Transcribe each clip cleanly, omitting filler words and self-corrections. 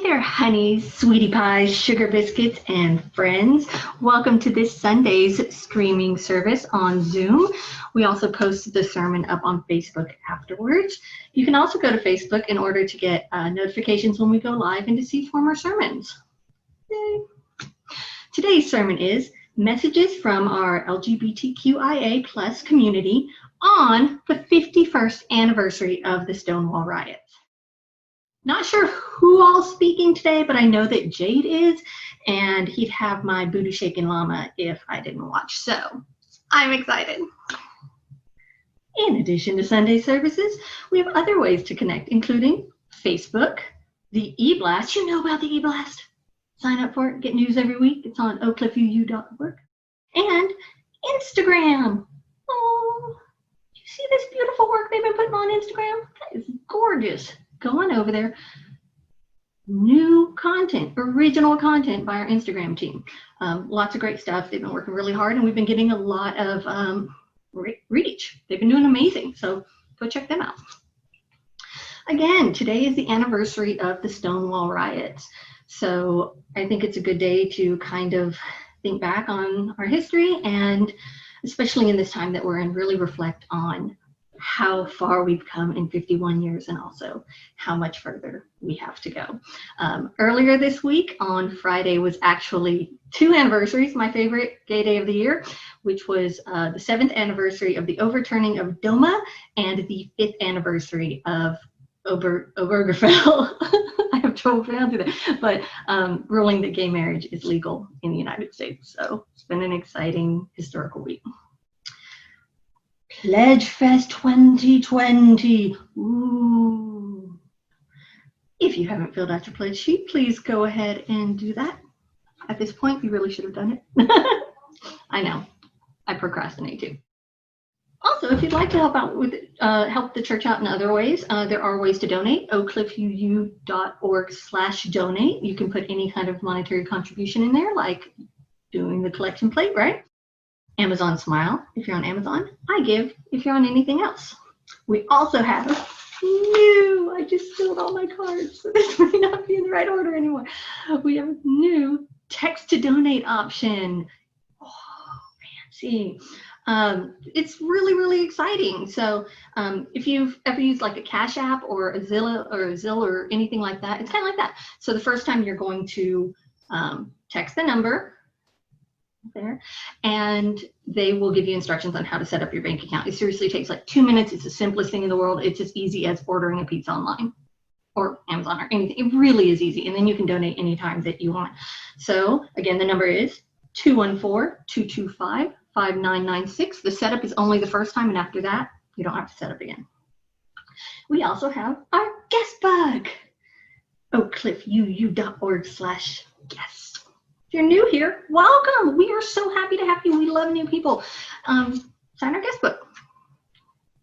there, honeys, sweetie pies, sugar biscuits, and friends. Welcome to this Sunday's streaming service on Zoom. We also post the sermon up on Facebook afterwards. You can also go to Facebook in order to get notifications when we go live and to see former sermons. Yay. Today's sermon is Messages from our LGBTQIA plus community on the 51st anniversary of the Stonewall riots. Not sure who all's speaking today, but I know that Jade is, and he'd have my booty shaking llama if I didn't watch, so I'm excited. In addition to Sunday services, we have other ways to connect, including Facebook, the e-blast. You know about the e-blast. Sign up for it, get news every week. It's on oakcliffuu.org. And Instagram. Oh, you see this beautiful work they've been putting on Instagram? That is gorgeous. Go on over there. New content, original content by our Instagram team. Lots of great stuff. They've been working really hard, and we've been getting a lot of reach. They've been doing amazing, so go check them out. Again, today is the anniversary of the Stonewall riots, so I think it's a good day to kind of think back on our history, and especially in this time that we're in, really reflect on how far we've come in 51 years and also how much further we have to go. Earlier this week on Friday was actually two anniversaries, my favorite gay day of the year, which was the 7th anniversary of the overturning of DOMA and the 5th anniversary of Obergefell. I have trouble pronouncing that, but ruling that gay marriage is legal in the United States. So it's been an exciting historical week. Pledge Fest 2020. Ooh. If you haven't filled out your pledge sheet, please go ahead and do that. At this point, you really should have done it. I know. I procrastinate too. Also, if you'd like to help out with help the church out in other ways, there are ways to donate. oakcliffuu.org/donate. You can put any kind of monetary contribution in there, like doing the collection plate, right? Amazon Smile, if you're on Amazon. I Give, if you're on anything else. We also have new, I just filled all my cards, so this may not be in the right order anymore. We have a new text to donate option. Oh, fancy. It's really, really exciting. So if you've ever used like a Cash App or a Zelle or anything like that, it's kind of like that. So the first time you're going to text the number there, and they will give you instructions on how to set up your bank account. It seriously takes like 2 minutes. It's the simplest thing in the world. It's as easy as ordering a pizza online or Amazon or anything. It really is easy, and then you can donate anytime that you want. So again, the number is 214-225-5996. The setup is only the first time, and after that, you don't have to set up again. We also have our guest bug, oakcliffuu.org/guest. If you're new here, welcome. We are so happy to have you. We love new people. Sign our guest book.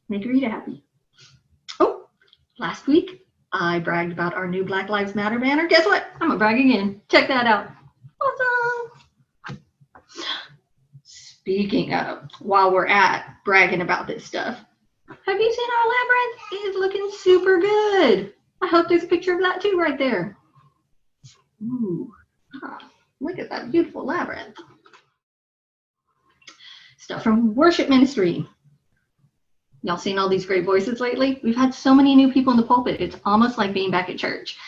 Make Rita happy. Oh, last week I bragged about our new Black Lives Matter banner. Guess what? I'm gonna brag again. Check that out. Awesome. Speaking of, while we're at bragging about this stuff, have you seen our labyrinth? It is looking super good. I hope there's a picture of that too right there. Ooh. Look at that beautiful labyrinth. Stuff from worship ministry. Y'all seen all these great voices lately? We've had so many new people in the pulpit. It's almost like being back at church.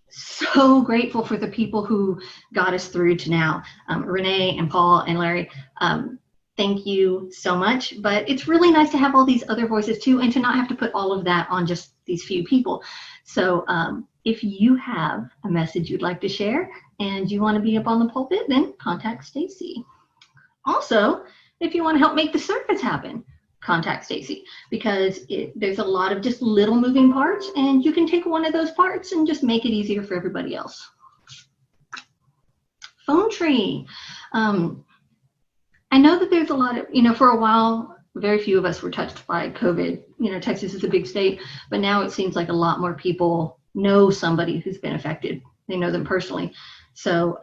So grateful for the people who got us through to now. Renee and Paul and Larry, thank you so much. But it's really nice to have all these other voices too, and to not have to put all of that on just these few people. So if you have a message you'd like to share and you want to be up on the pulpit, then contact Stacy. Also, if you want to help make the service happen, contact Stacy, because there's a lot of just little moving parts, and you can take one of those parts and just make it easier for everybody else. Phone tree. I know that there's a lot of, for a while, very few of us were touched by COVID. Texas is a big state, but now it seems like a lot more people know somebody who's been affected. They know them personally. So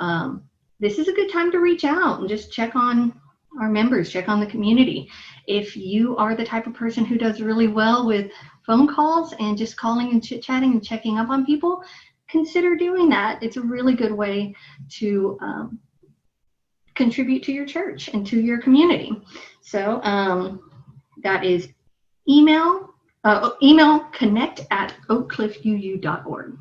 this is a good time to reach out and just check on our members, check on the community. If you are the type of person who does really well with phone calls and just calling and chit-chatting and checking up on people, consider doing that. It's a really good way to contribute to your church and to your community. So that is email connect@oakcliffuu.org.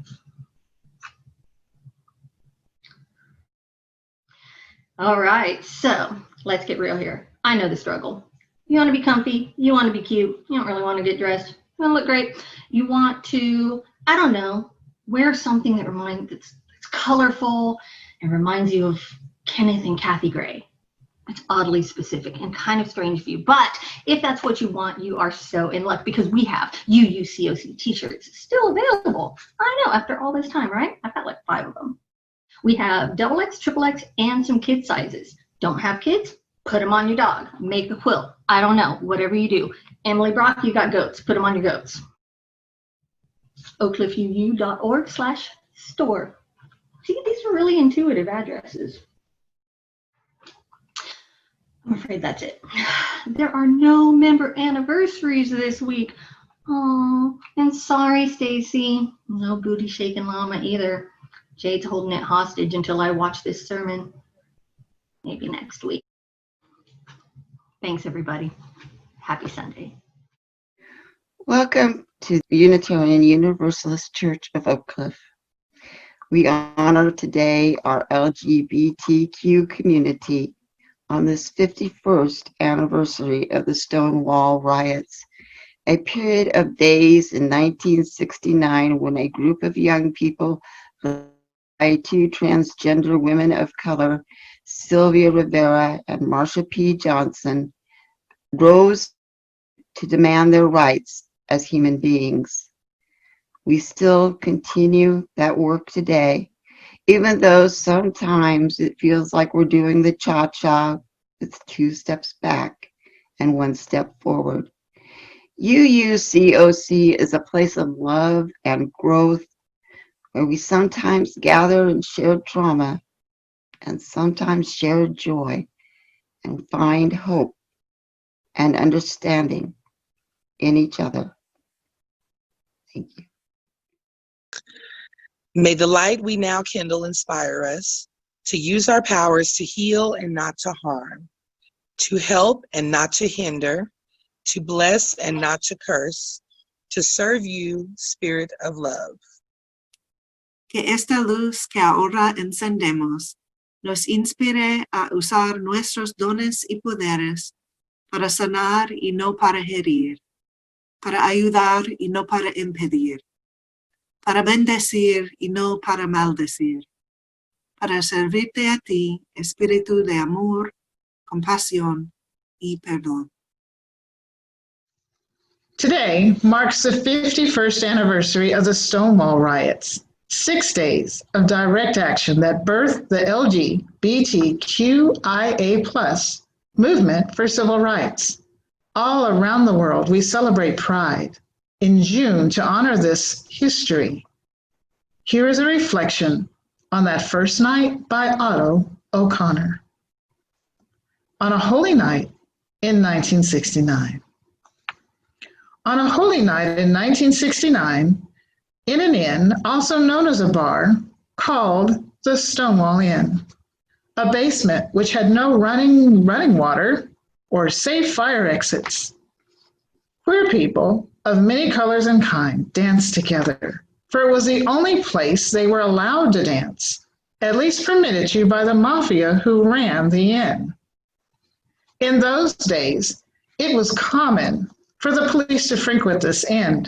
All right, so let's get real here. I know the struggle. You want to be comfy, you want to be cute, you don't really want to get dressed, you want to look great. You want to, I don't know, wear something that it's colorful and reminds you of Kenneth and Kathy Gray. It's oddly specific and kind of strange of you, but if that's what you want, you are so in luck, because we have UUCOC t-shirts still available. I know, after all this time, right? I've got like 5 of them. We have XXX, XXX, and some kid sizes. Don't have kids? Put them on your dog. Make a quilt. I don't know, whatever you do. Emily Brock, you got goats. Put them on your goats. oakcliffuu.org/store. See, these are really intuitive addresses. I'm afraid that's it. There are no member anniversaries this week. Oh, and sorry, Stacy. No booty shaking llama either. Jade's holding it hostage until I watch this sermon. Maybe next week. Thanks, everybody. Happy Sunday. Welcome to the Unitarian Universalist Church of Oak Cliff. We honor today our LGBTQ community on this 51st anniversary of the Stonewall riots, a period of days in 1969 when a group of young people led by 2 transgender women of color, Sylvia Rivera and Marsha P. Johnson, rose to demand their rights as human beings. We still continue that work today, even though sometimes it feels like we're doing the cha-cha with 2 steps back and 1 step forward. UUCOC is a place of love and growth where we sometimes gather and share trauma and sometimes share joy and find hope and understanding in each other. Thank you. May the light we now kindle inspire us to use our powers to heal and not to harm, to help and not to hinder, to bless and not to curse, to serve you, Spirit of love. Que esta luz que ahora encendemos nos inspire a usar nuestros dones y poderes para sanar y no para herir, para ayudar y no para impedir, para bendecir y no para maldecir, para servirte a ti, espíritu de amor, compasión y perdón. Today marks the 51st anniversary of the Stonewall riots, 6 days of direct action that birthed the LGBTQIA+ movement for civil rights. All around the world, we celebrate Pride in June to honor this history. Here is a reflection on that first night by Otto O'Connor. On a holy night in 1969. On a holy night in 1969, in an inn, also known as a bar, called the Stonewall Inn, a basement which had no running water or safe fire exits. Queer people of many colors and kind danced together, for it was the only place they were allowed to dance, at least permitted to by the mafia who ran the inn. In those days, it was common for the police to frequent this inn,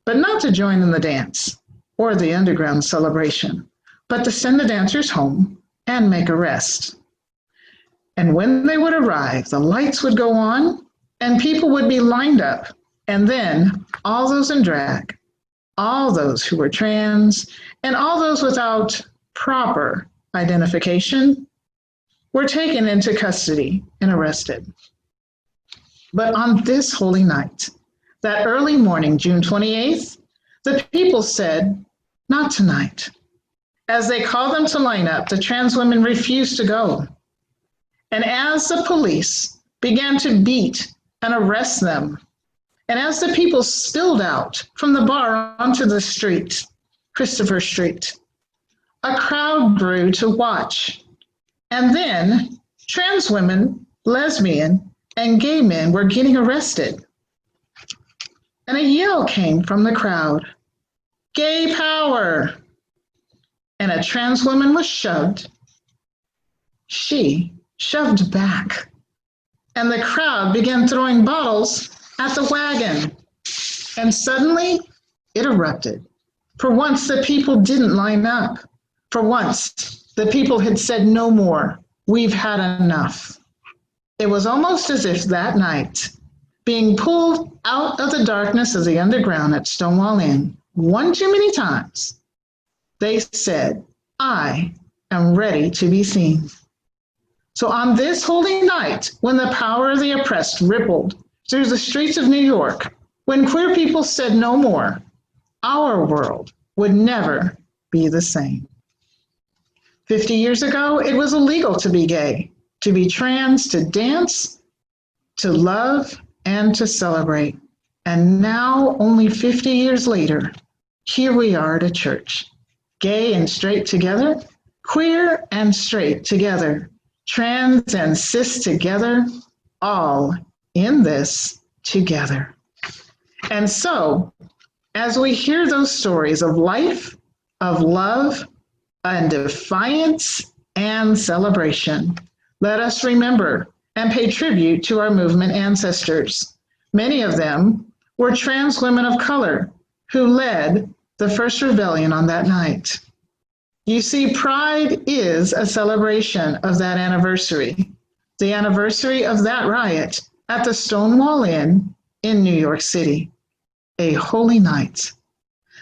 but not to join in the dance or the underground celebration, but to send the dancers home and make arrests. And when they would arrive, the lights would go on and people would be lined up. And then all those in drag, all those who were trans, and all those without proper identification were taken into custody and arrested. But on this holy night, that early morning, June 28th, the people said, "Not tonight." As they called them to line up, the trans women refused to go. And as the police began to beat and arrest them, and as the people spilled out from the bar onto the street, Christopher Street, A crowd grew to watch. And then trans women, lesbian, and gay men were getting arrested. And a yell came from the crowd, "Gay power!" And a trans woman was shoved. She shoved back. And the crowd began throwing bottles at the wagon. And suddenly it erupted. For once, the people didn't line up. For once, the people had said no more. We've had enough. It was almost as if that night, being pulled out of the darkness of the underground at Stonewall Inn one too many times, they said, "I am ready to be seen." So on this holy night, when the power of the oppressed rippled through the streets of New York, when queer people said no more, our world would never be the same. 50 years ago, it was illegal to be gay, to be trans, to dance, to love, and to celebrate. And now, only 50 years later, here we are at a church, gay and straight together, queer and straight together, trans and cis together, all in this together. And so, as we hear those stories of life, of love, and defiance and celebration, let us remember and pay tribute to our movement ancestors. Many of them were trans women of color who led the first rebellion on that night. You see, Pride is a celebration of that anniversary, the anniversary of that riot at the Stonewall Inn in New York City, a holy night.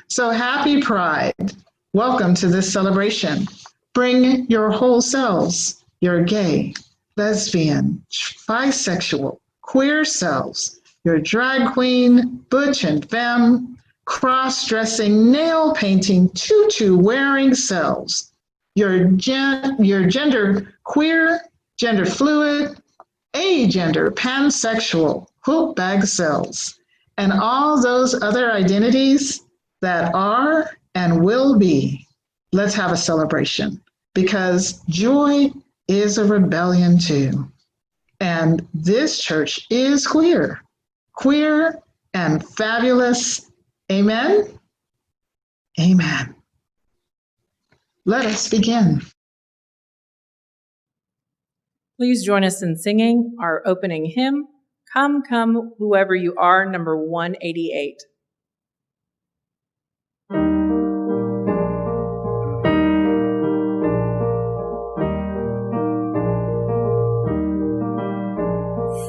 So happy Pride. Welcome to this celebration. Bring your whole selves, your gay, lesbian, bisexual, queer selves, your drag queen, butch and femme, cross-dressing, nail-painting, tutu-wearing selves, your gender queer, gender fluid, agender, pansexual, hoop bag selves, and all those other identities that are and will be. Let's have a celebration, because joy is a rebellion too. And this church is queer and fabulous. Amen? Amen. Let us begin. Please join us in singing our opening hymn, Come, Come, Whoever You Are, number 188.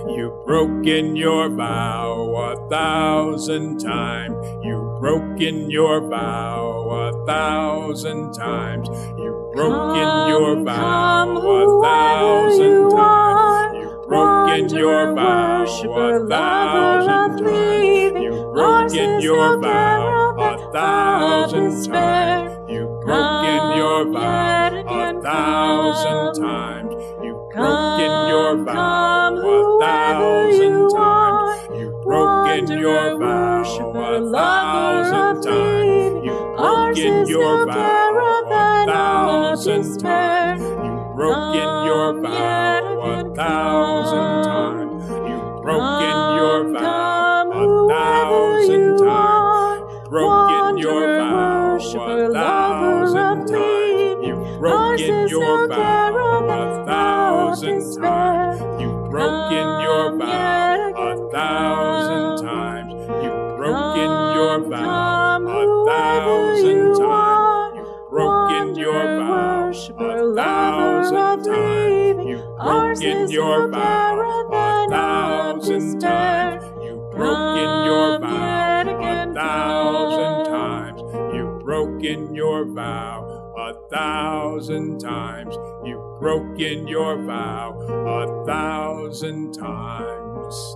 You've broken your vow 1,000 times. You've broken your vow 1,000 times. You've broken your vow 1,000 times. You've broken your vow 1,000 times. You've broken your vow 1,000 times. You've broken your vow 1,000 times. You've broken your vow 1,000 times. You've broken your vow 1,000 times. You've broken your vow 1,000 times. You've broken your vow 1,000 times. You've broken your vow 1,000 times. Broken your vow 1,000 times. You've broken your vow 1,000 times. You've broken your vow 1,000 times. You've broken your vow 1,000 times. You've broken your vow 1,000 times. You've broken your vow 1,000 times. You've broken your vow 1,000 times. You've broken your vow 1,000 times. You've broken your vow 1,000 times.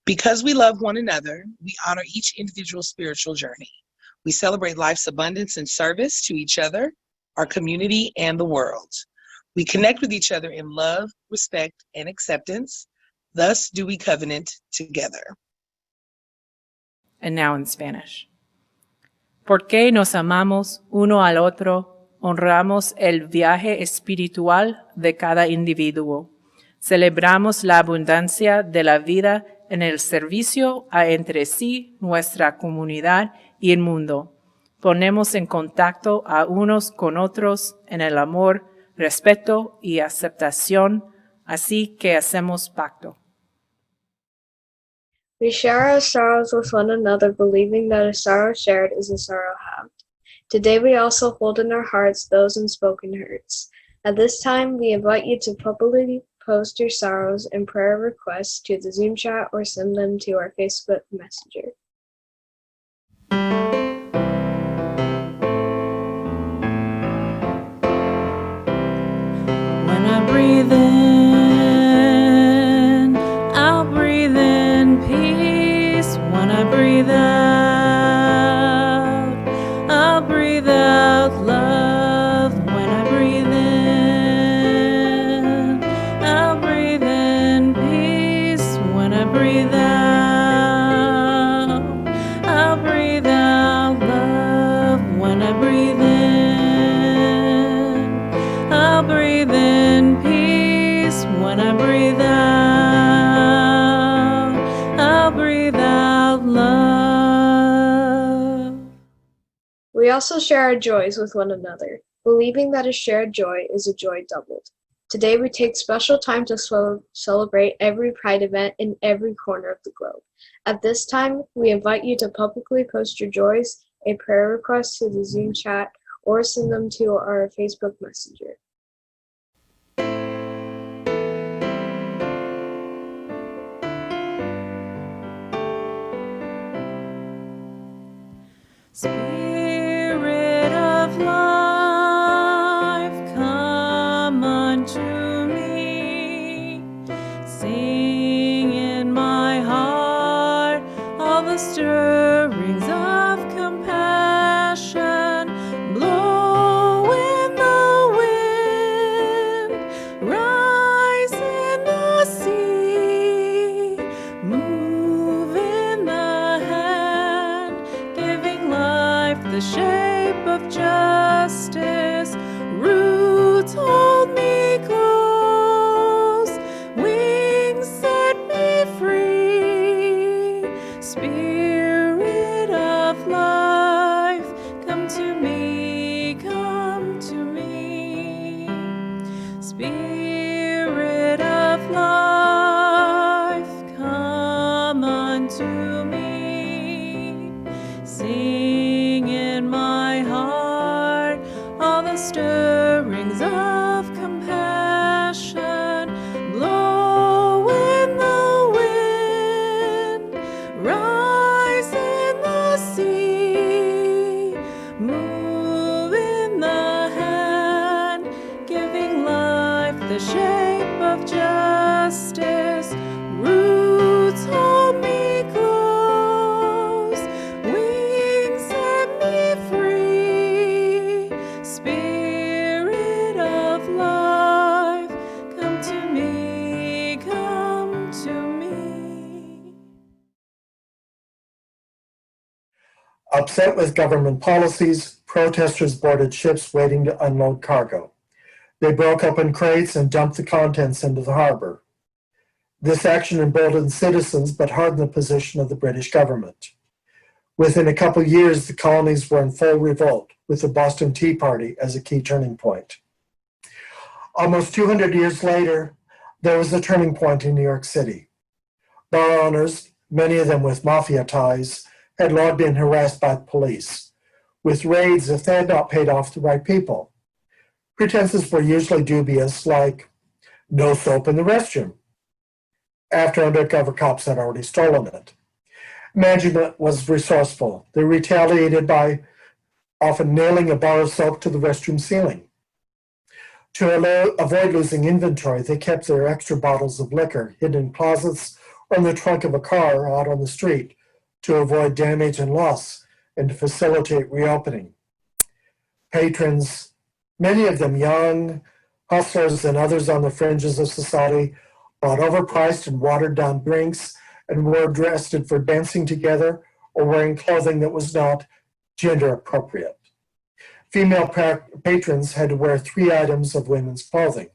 Because we love one another, we honor each individual spiritual journey. We celebrate life's abundance and service to each other, our community, and the world. We connect with each other in love, respect, and acceptance. Thus do we covenant together. And now in Spanish. Porque nos amamos uno al otro, honramos el viaje espiritual de cada individuo. Celebramos la abundancia de la vida en el servicio a entre sí, nuestra comunidad y el mundo. Ponemos en contacto a unos con otros en el amor, respeto y aceptación, así que hacemos pacto. We share our sorrows with one another, believing that a sorrow shared is a sorrow halved. Today we also hold in our hearts those unspoken hurts. At this time, we invite you to publicly post your sorrows and prayer requests to the Zoom chat or send them to our Facebook Messenger. When I breathe in, I'll breathe in peace. When I breathe out, I'll breathe out love. When I breathe in, I'll breathe in peace. When I breathe out, I'll breathe out love. When I breathe in, I'll breathe in peace. When I breathe out, I'll breathe out love. We also share our joys with one another, believing that a shared joy is a joy doubled. Today we take special time to celebrate every Pride event in every corner of the globe. At this time, we invite you to publicly post your joys, a prayer request to the Zoom chat, or send them to our Facebook Messenger. Spirit of life, come unto me. Sing in my heart all the stirrings of compassion. Blow in the wind, rise in the sea, move in the hand, giving life the shape of justice. Roots hold me close, wings set me free. Spirit of life, come to me, come to me. Spirit of life, come unto me. Sing in my heart all the stirrings of compassion. Blow in the wind, rise in the sea, move in the hand, giving life the shape of justice. Roots hold me close, wings set me free. Spirit of life, come to me, come to me. Upset with government policies, protesters boarded ships waiting to unload cargo. They broke open crates and dumped the contents into the harbor. This action emboldened citizens but hardened the position of the British government. Within a couple years, the colonies were in full revolt, with the Boston Tea Party as a key turning point. Almost 200 years later, there was a turning point in New York City. Bar owners, many of them with mafia ties, had long been harassed by the police, with raids if they had not paid off the right people. Pretenses were usually dubious, like no soap in the restroom, after undercover cops had already stolen it. Management was resourceful. They retaliated by often nailing a bar of soap to the restroom ceiling. To avoid losing inventory, they kept their extra bottles of liquor hidden in closets or in the trunk of a car out on the street to avoid damage and loss and to facilitate reopening. Patrons, many of them young, Hustlers and others on the fringes of society bought overpriced and watered-down drinks and were arrested for dancing together or wearing clothing that was not gender appropriate. Female patrons had to wear 3 items of women's clothing.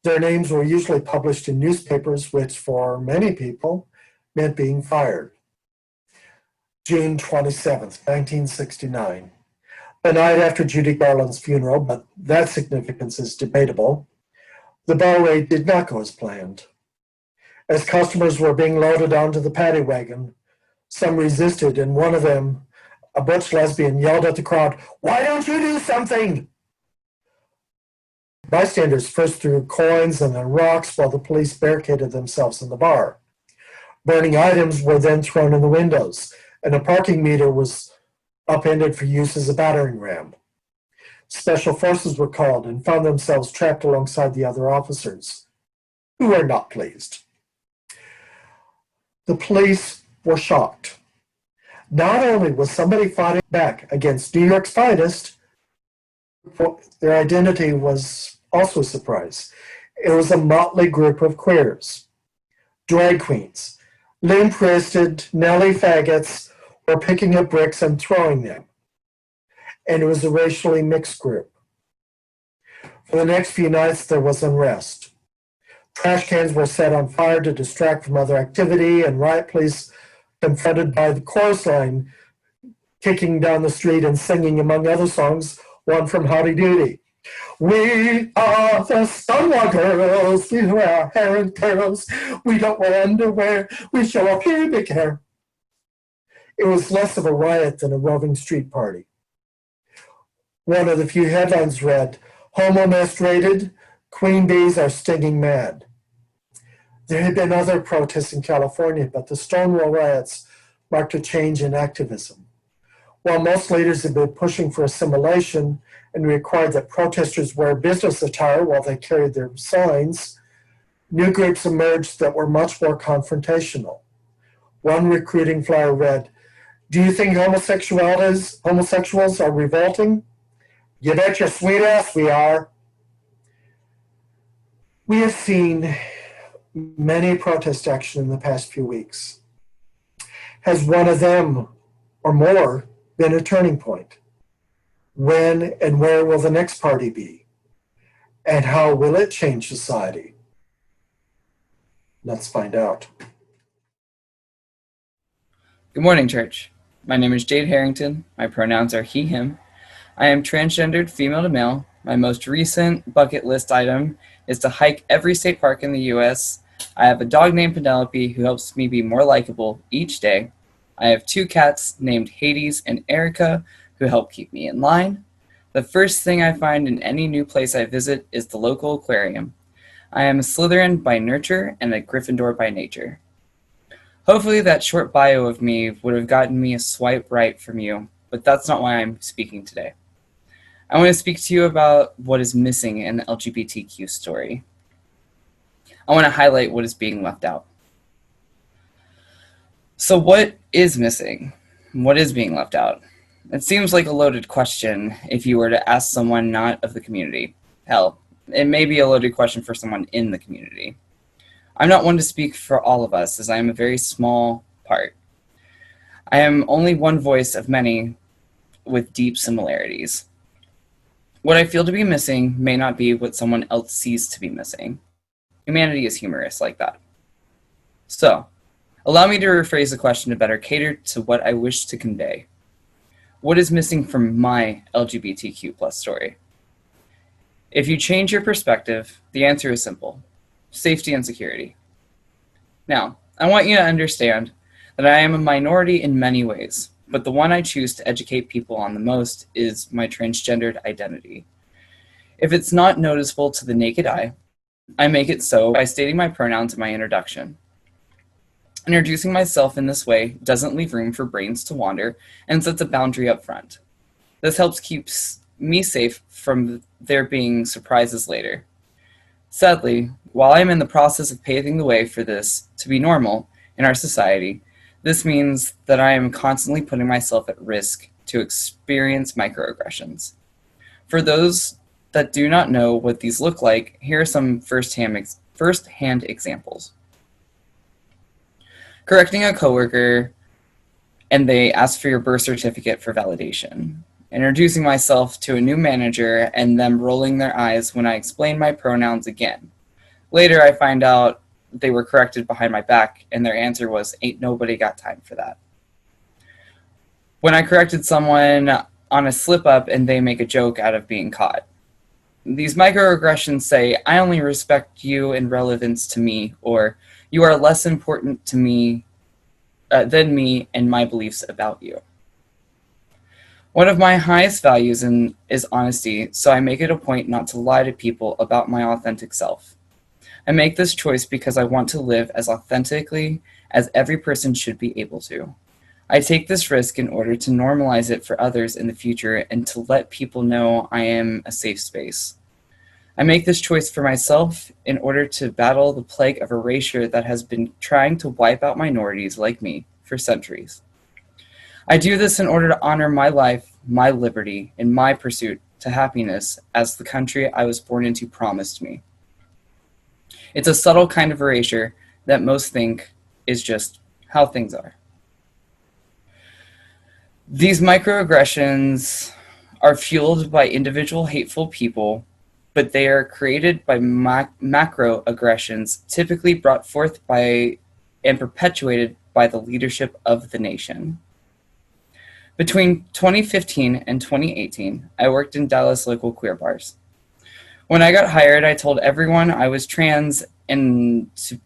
Their names were usually published in newspapers, which for many people meant being fired. June 27th, 1969. The night after Judy Garland's funeral, but that significance is debatable, the bar raid did not go as planned. As customers were being loaded onto the paddy wagon, some resisted, and one of them, a butch lesbian, yelled at the crowd, "Why don't you do something?" Bystanders first threw coins and then rocks while the police barricaded themselves in the bar. Burning items were then thrown in the windows, and a parking meter was upended for use as a battering ram. Special forces were called and found themselves trapped alongside the other officers, who were not pleased. The police were shocked. Not only was somebody fighting back against New York's finest, their identity was also a surprise. It was a motley group of queers, drag queens, limp-wristed Nelly faggots were picking up bricks and throwing them. And it was a racially mixed group. For the next few nights, there was unrest. Trash cans were set on fire to distract from other activity, and riot police, confronted by the chorus line, kicking down the street and singing, among other songs, one from Howdy Doody. "We are the Stonewall Girls, we wear our hair in curls, we don't wear underwear, we show our pubic hair." It was less of a riot than a roving street party. One of the few headlines read, "Homo nest raided, queen bees are stinging mad." There had been other protests in California, but the Stonewall riots marked a change in activism. While most leaders had been pushing for assimilation and required that protesters wear business attire while they carried their signs, new groups emerged that were much more confrontational. One recruiting flyer read, "Do you think homosexuals are revolting? You bet your sweet ass we are." We have seen many protest action in the past few weeks. Has one of them or more been a turning point? When and where will the next party be? And how will it change society? Let's find out. Good morning, church. My name is Jade Harrington. My pronouns are he, him. I am transgendered female to male. My most recent bucket list item is to hike every state park in the U.S. I have a dog named Penelope who helps me be more likable each day. I have 2 cats named Hades and Erica who help keep me in line. The first thing I find in any new place I visit is the local aquarium. I am a Slytherin by nurture and a Gryffindor by nature. Hopefully that short bio of me would have gotten me a swipe right from you, but that's not why I'm speaking today. I want to speak to you about what is missing in the LGBTQ story. I want to highlight what is being left out. So what is missing? What is being left out? It seems like a loaded question if you were to ask someone not of the community. Hell, it may be a loaded question for someone in the community. I'm not one to speak for all of us, as I am a very small part. I am only one voice of many with deep similarities. What I feel to be missing may not be what someone else sees to be missing. Humanity is humorous like that. So, allow me to rephrase the question to better cater to what I wish to convey. What is missing from my LGBTQ+ story? If you change your perspective, the answer is simple: safety and security. Now, I want you to understand that I am a minority in many ways, but the one I choose to educate people on the most is my transgendered identity. If it's not noticeable to the naked eye, I make it so by stating my pronouns in my introduction. Introducing myself in this way doesn't leave room for brains to wander and sets a boundary up front. This helps keep me safe from there being surprises later. Sadly, while I'm in the process of paving the way for this to be normal in our society, this means that I am constantly putting myself at risk to experience microaggressions. For those that do not know what these look like, here are some first-hand examples. Correcting a coworker, and they ask for your birth certificate for validation. Introducing myself to a new manager and them rolling their eyes when I explain my pronouns again. Later, I find out they were corrected behind my back, and their answer was, "Ain't nobody got time for that." When I corrected someone on a slip-up and they make a joke out of being caught. These microaggressions say, "I only respect you in relevance to me," or "You are less important to me than me and my beliefs about you." One of my highest values is honesty, so I make it a point not to lie to people about my authentic self. I make this choice because I want to live as authentically as every person should be able to. I take this risk in order to normalize it for others in the future and to let people know I am a safe space. I make this choice for myself in order to battle the plague of erasure that has been trying to wipe out minorities like me for centuries. I do this in order to honor my life, my liberty, and my pursuit to happiness as the country I was born into promised me. It's a subtle kind of erasure that most think is just how things are. These microaggressions are fueled by individual hateful people, but they are created by macroaggressions typically brought forth by and perpetuated by the leadership of the nation. Between 2015 and 2018, I worked in Dallas local queer bars. When I got hired, I told everyone I was trans and to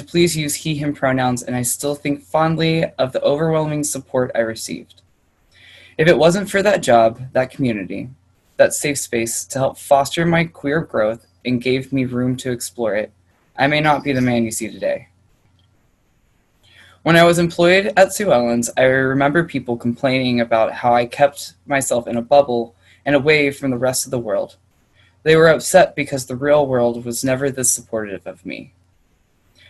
please use he, him pronouns, and I still think fondly of the overwhelming support I received. If it wasn't for that job, that community, that safe space to help foster my queer growth and gave me room to explore it, I may not be the man you see today. When I was employed at Sue Ellen's, I remember people complaining about how I kept myself in a bubble and away from the rest of the world. They were upset because the real world was never this supportive of me.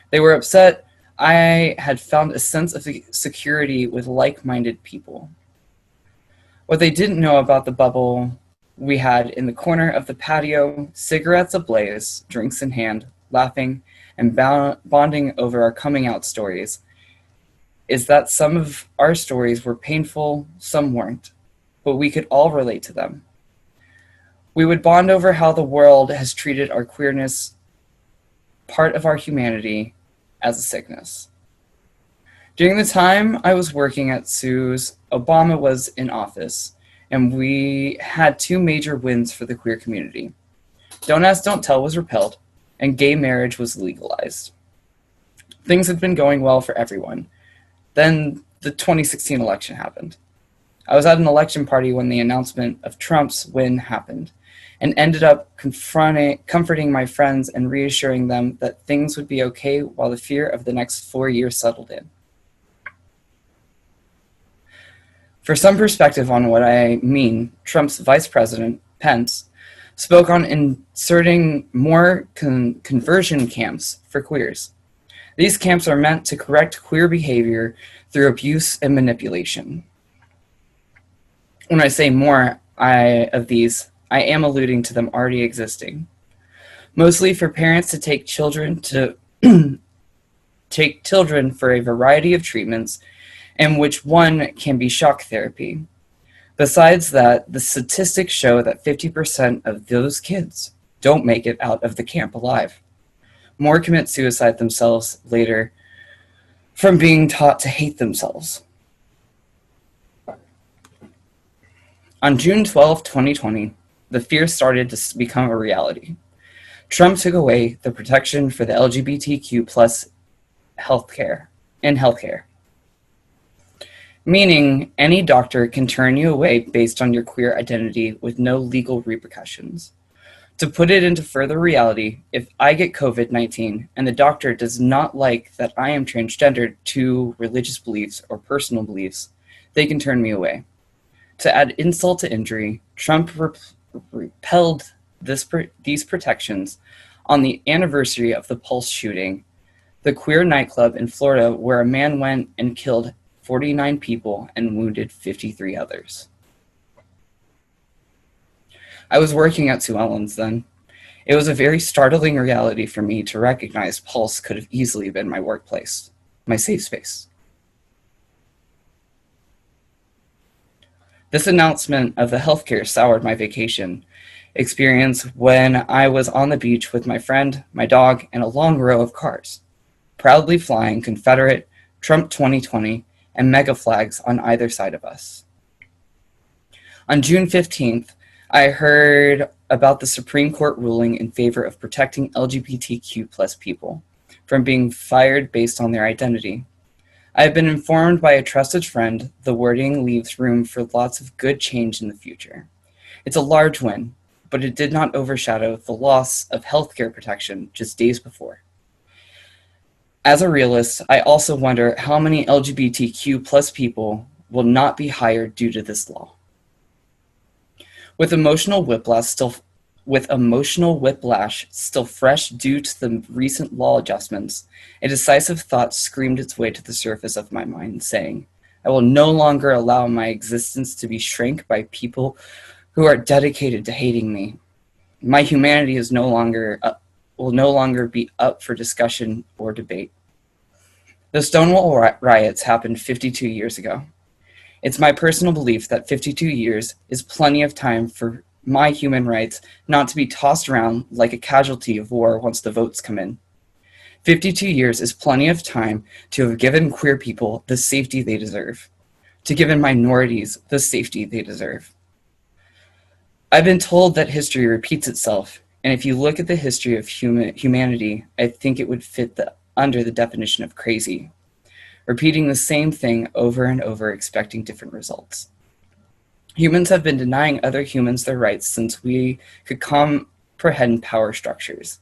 They were upset I had found a sense of security with like-minded people. What they didn't know about the bubble we had in the corner of the patio, cigarettes ablaze, drinks in hand, laughing, and bonding over our coming out stories, is that some of our stories were painful, some weren't, but we could all relate to them. We would bond over how the world has treated our queerness, part of our humanity, as a sickness. During the time I was working at Sue's, Obama was in office, and we had two major wins for the queer community. Don't Ask, Don't Tell was repealed, and gay marriage was legalized. Things had been going well for everyone. Then the 2016 election happened. I was at an election party when the announcement of Trump's win happened, and ended up comforting my friends and reassuring them that things would be okay while the fear of the next 4 years settled in. For some perspective on what I mean, Trump's Vice President, Pence, spoke on inserting more conversion camps for queers. These camps are meant to correct queer behavior through abuse and manipulation. When I say more of these, I am alluding to them already existing. Mostly for parents to take children for a variety of treatments, in which one can be shock therapy. Besides that, the statistics show that 50% of those kids don't make it out of the camp alive. More commit suicide themselves later from being taught to hate themselves. On June 12, 2020, the fear started to become a reality. Trump took away the protection for the LGBTQ plus healthcare, meaning any doctor can turn you away based on your queer identity with no legal repercussions. To put it into further reality, if I get COVID-19 and the doctor does not like that I am transgendered to religious beliefs or personal beliefs, they can turn me away. To add insult to injury, Trump repelled these protections on the anniversary of the Pulse shooting, the queer nightclub in Florida where a man went and killed 49 people and wounded 53 others. I was working at Sue Ellen's then. It was a very startling reality for me to recognize Pulse could have easily been my workplace, my safe space. This announcement of the healthcare soured my vacation experience when I was on the beach with my friend, my dog, and a long row of cars, proudly flying Confederate, Trump 2020, and MAGA flags on either side of us. On June 15th, I heard about the Supreme Court ruling in favor of protecting LGBTQ+ people from being fired based on their identity. I have been informed by a trusted friend the wording leaves room for lots of good change in the future. It's a large win, but it did not overshadow the loss of healthcare protection just days before. As a realist, I also wonder how many LGBTQ+ people will not be hired due to this law. With emotional whiplash still fresh due to the recent law adjustments, a decisive thought screamed its way to the surface of my mind, saying, I will no longer allow my existence to be shrank by people who are dedicated to hating me. My humanity will no longer be up for discussion or debate. The Stonewall riots happened 52 years ago. It's my personal belief that 52 years is plenty of time for my human rights not to be tossed around like a casualty of war once the votes come in. 52 years is plenty of time to have given queer people the safety they deserve, to give minorities the safety they deserve. I've been told that history repeats itself, and if you look at the history of humanity, I think it would fit under the definition of crazy. Repeating the same thing over and over, expecting different results. Humans have been denying other humans their rights since we could comprehend power structures.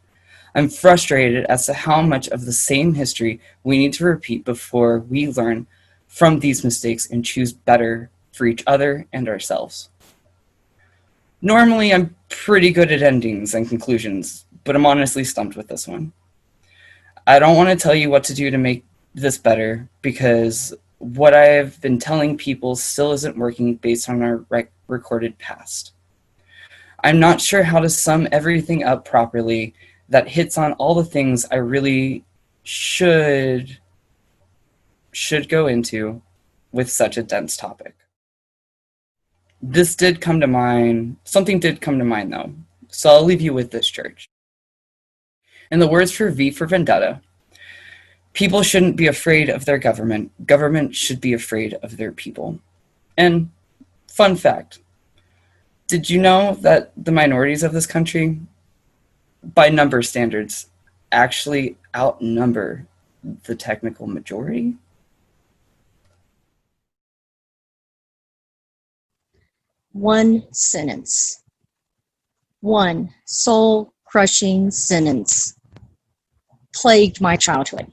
I'm frustrated as to how much of the same history we need to repeat before we learn from these mistakes and choose better for each other and ourselves. Normally, I'm pretty good at endings and conclusions, but I'm honestly stumped with this one. I don't want to tell you what to do to make this better, because what I've been telling people still isn't working based on our recorded past. I'm not sure how to sum everything up properly that hits on all the things I really should go into with such a dense topic. Something did come to mind though, so I'll leave you with this, church. In the words for V for Vendetta, people shouldn't be afraid of their government. Government should be afraid of their people. And fun fact, did you know that the minorities of this country, by number standards, actually outnumber the technical majority? One sentence. One soul-crushing sentence plagued my childhood.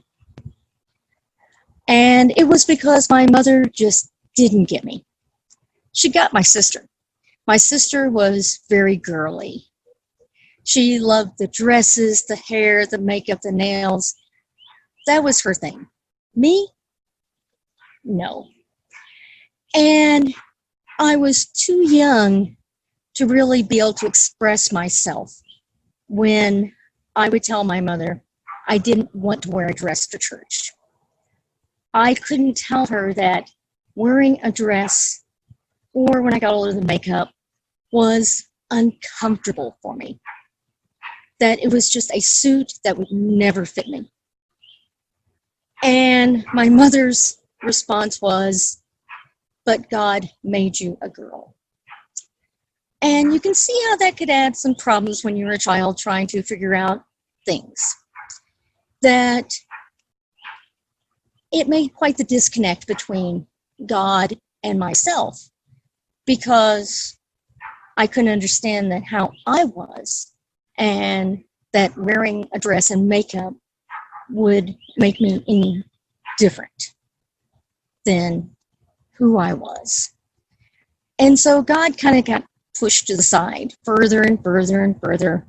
And it was because my mother just didn't get me. She got my sister. My sister was very girly. She loved the dresses, the hair, the makeup, the nails. That was her thing. Me? No. And I was too young to really be able to express myself when I would tell my mother I didn't want to wear a dress to church. I couldn't tell her that wearing a dress, or when I got older, the makeup, was uncomfortable for me. That it was just a suit that would never fit me. And my mother's response was, but God made you a girl. And you can see how that could add some problems when you're a child trying to figure out things. That it made quite the disconnect between God and myself, because I couldn't understand that how I was, and that wearing a dress and makeup would make me any different than who I was. And so God kind of got pushed to the side further and further and further.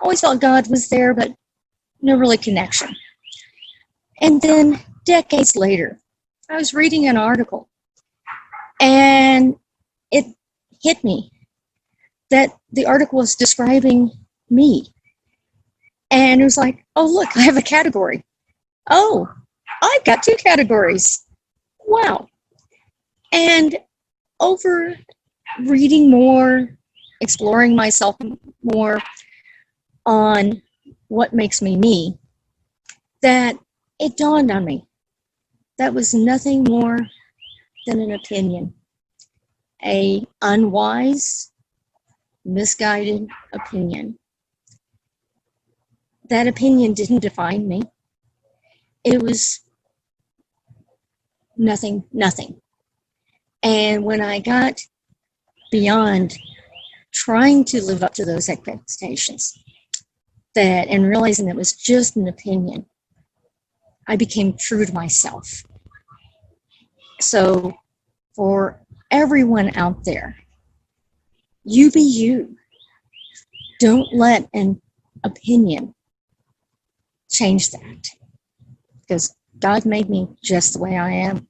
Always felt God was there, but no really connection. And then decades later, I was reading an article, and it hit me that the article was describing me. And it was like, oh, look, I have a category. Oh, I've got 2 categories. Wow. And over reading more, exploring myself more on what makes me me, that it dawned on me that was nothing more than an opinion, a unwise, misguided opinion. That opinion didn't define me. It was nothing. And when I got beyond trying to live up to those expectations, that and realizing it was just an opinion, I became true to myself. So for everyone out there, you be you. Don't let an opinion change that, because God made me just the way I am.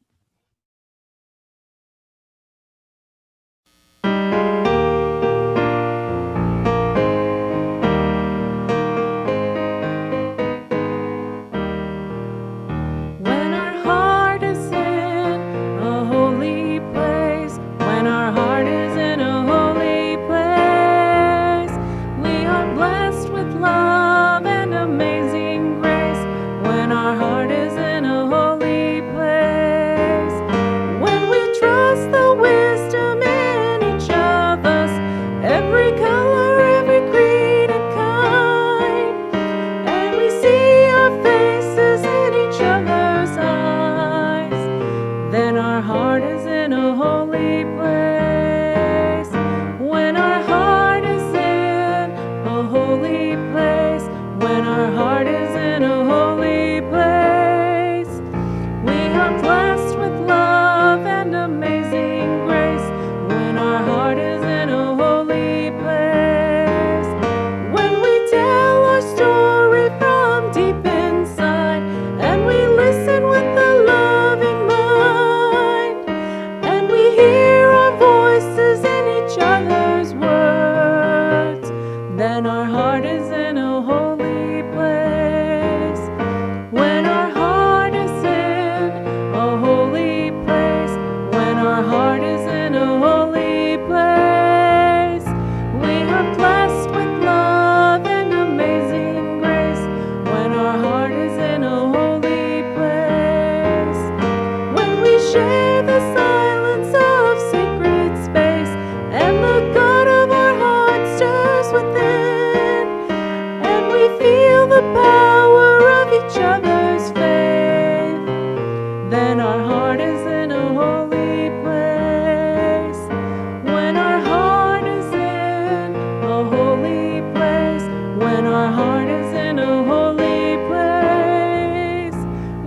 When our heart is in a holy place, when our heart is in a holy place, we are blessed with love and amazing grace. When our heart is in a holy place, when we trust the wisdom in each of us, every color, every creed and kind, and we see our faces in each other's eyes, then our heart is in a holy place. When our heart is in a holy place, when our heart is in a holy place, we are blessed with love and amazing grace. When our heart is in a holy place, when we tell our story from deep inside, and we listen with a loving mind, and we hear our voices in each other's words, then our heart is in a holy place. When our heart is in a holy place, when our heart is in a holy place, we are blessed with love and amazing grace. When our heart is in a holy place, when we share the silence of sacred space, and the God of our heart stirs within, and we feel the power of each other's faith, then our heart is in a holy place. When our heart is in a holy place, when our heart is in a holy place,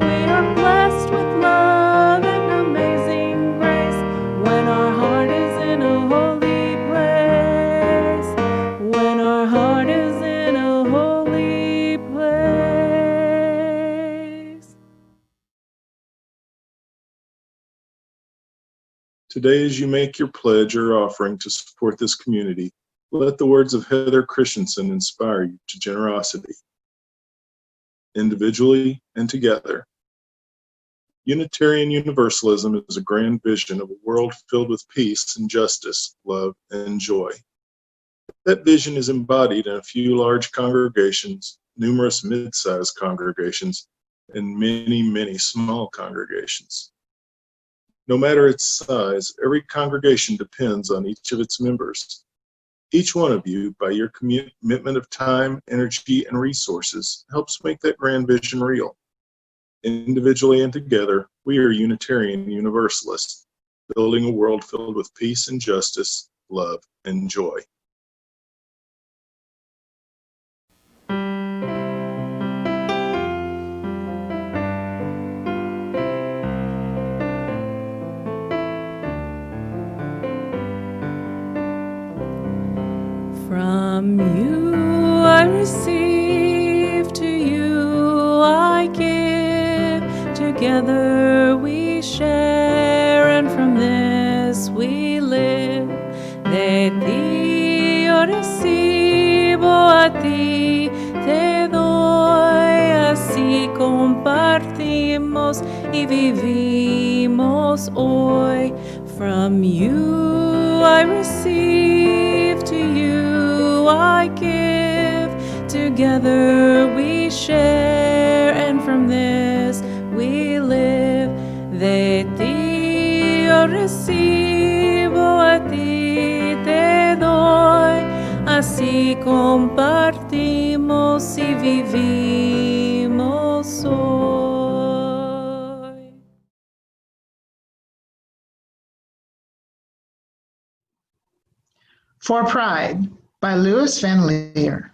we are blessed with love and amazing grace. When our heart is in a holy place, when our heart is in a holy place. Today, as you make your pledge or offering to support this community, let the words of Heather Christensen inspire you to generosity, individually and together. Unitarian Universalism is a grand vision of a world filled with peace and justice, love and joy. That vision is embodied in a few large congregations, numerous mid-sized congregations, and many, many small congregations. No matter its size, every congregation depends on each of its members. Each one of you, by your commitment of time, energy, and resources, helps make that grand vision real. Individually and together, we are Unitarian Universalists, building a world filled with peace and justice, love and joy. From you I receive, to you I give. Together we share, and from this we live. They thee, yo recibo a ti, te doy, así compartimos y vivimos hoy. From you I receive, to you I give, together we share, and from this we live. De ti yo recibo, a ti te doy, así compartimos y vivimos hoy. For Pride by Louis Van Leer.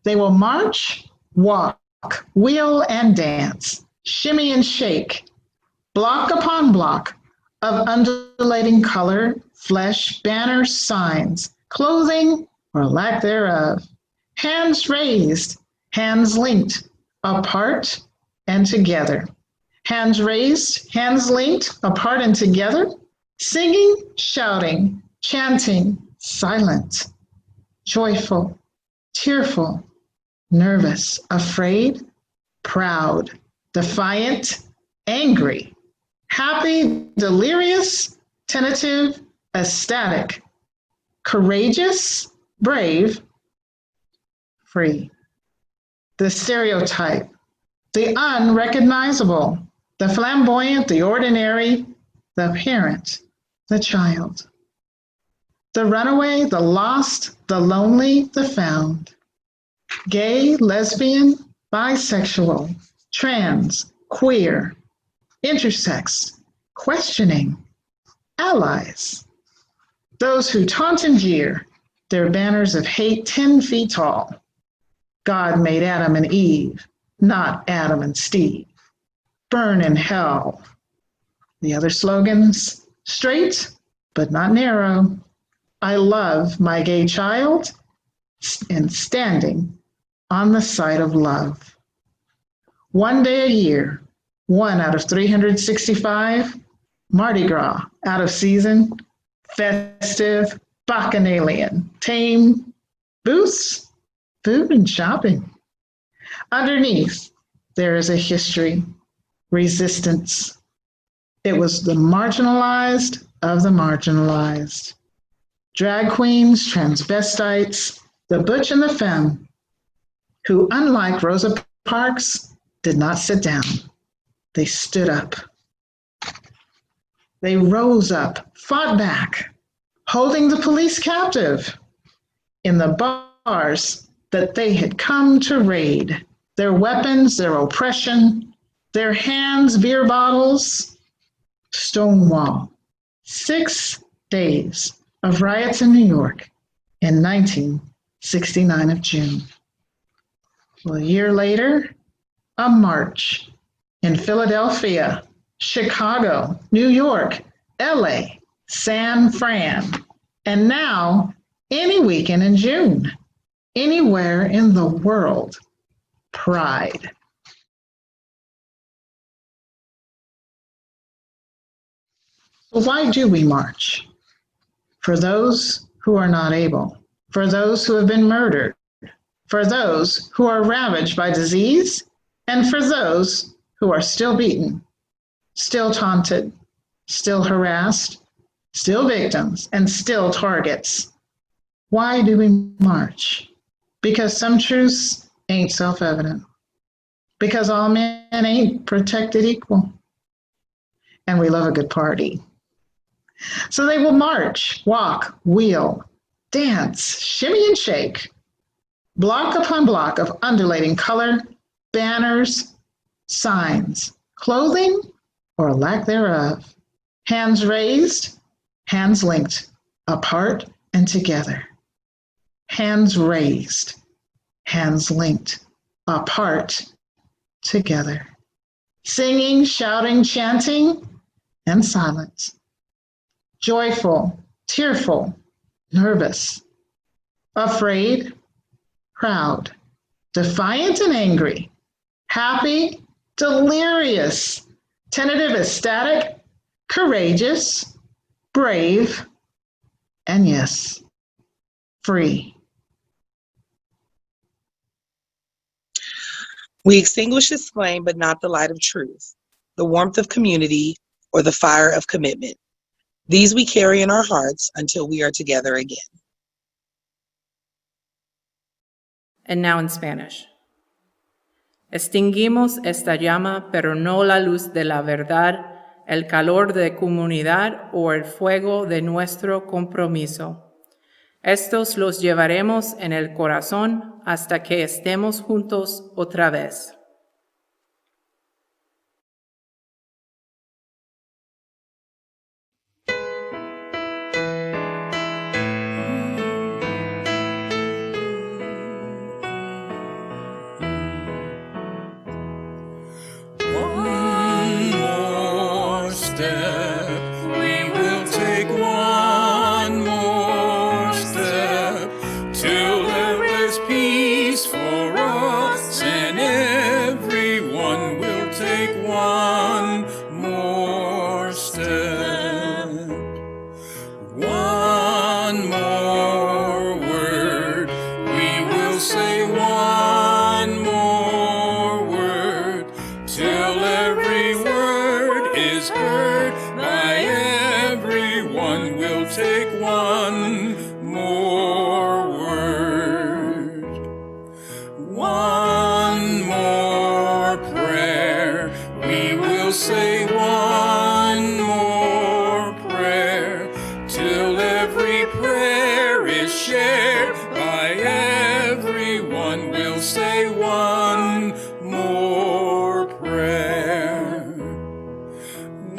They will march, walk, wheel, and dance, shimmy and shake, block upon block of undulating color, flesh, banners, signs, clothing, or lack thereof. Hands raised, hands linked, apart and together. Hands raised, hands linked, apart and together. Singing, shouting, chanting, silent, joyful, tearful, nervous, afraid, proud, defiant, angry, happy, delirious, tentative, ecstatic, courageous, brave, free. The stereotype, the unrecognizable, the flamboyant, the ordinary, the parent, the child. The runaway, the lost, the lonely, the found. Gay, lesbian, bisexual, trans, queer, intersex, questioning, allies. Those who taunt and jeer, their banners of hate 10 feet tall. God made Adam and Eve, not Adam and Steve. Burn in hell. The other slogans, straight but not narrow. I love my gay child, and standing on the side of love. One day a year, 1 out of 365, Mardi Gras, out of season, festive, bacchanalian, tame, booths, food and shopping. Underneath, there is a history, resistance. It was the marginalized of the marginalized. Drag queens, transvestites, the butch and the femme, who, unlike Rosa Parks, did not sit down. They stood up. They rose up, fought back, holding the police captive in the bars that they had come to raid. Their weapons, their oppression, their hands, beer bottles, Stonewall. 6 days of riots in New York in 1969 of June. Well, a year later, a march in Philadelphia, Chicago, New York, LA, San Fran, and now any weekend in June, anywhere in the world, Pride. So why do we march? For those who are not able, for those who have been murdered, for those who are ravaged by disease, and for those who are still beaten, still taunted, still harassed, still victims, and still targets. Why do we march? Because some truths ain't self-evident. Because all men ain't protected equal. And we love a good party. So they will march, walk, wheel, dance, shimmy and shake, block upon block of undulating color, banners, signs, clothing, or lack thereof, hands raised, hands linked, apart and together. Hands raised, hands linked, apart, together. Singing, shouting, chanting, and silence. Joyful, tearful, nervous, afraid, proud, defiant and angry, happy, delirious, tentative, ecstatic, courageous, brave, and yes, free. We extinguish this flame, but not the light of truth, the warmth of community, or the fire of commitment. These we carry in our hearts until we are together again. And now in Spanish. Extinguimos esta llama, pero no la luz de la verdad, el calor de comunidad o el fuego de nuestro compromiso. Estos los llevaremos en el corazón hasta que estemos juntos otra vez. One more step, we will take one more step till there is peace for us, and everyone will take one more step. One more word, we will say one more word till every word is heard by everyone. We'll take one more word. One more prayer, we will say one more prayer till every prayer is shared by everyone. We'll say one more prayer.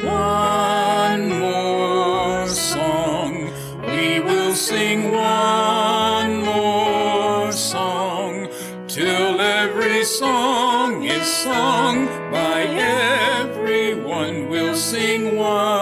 One more song, we will sing one more song till every song is sung by everyone. We'll sing one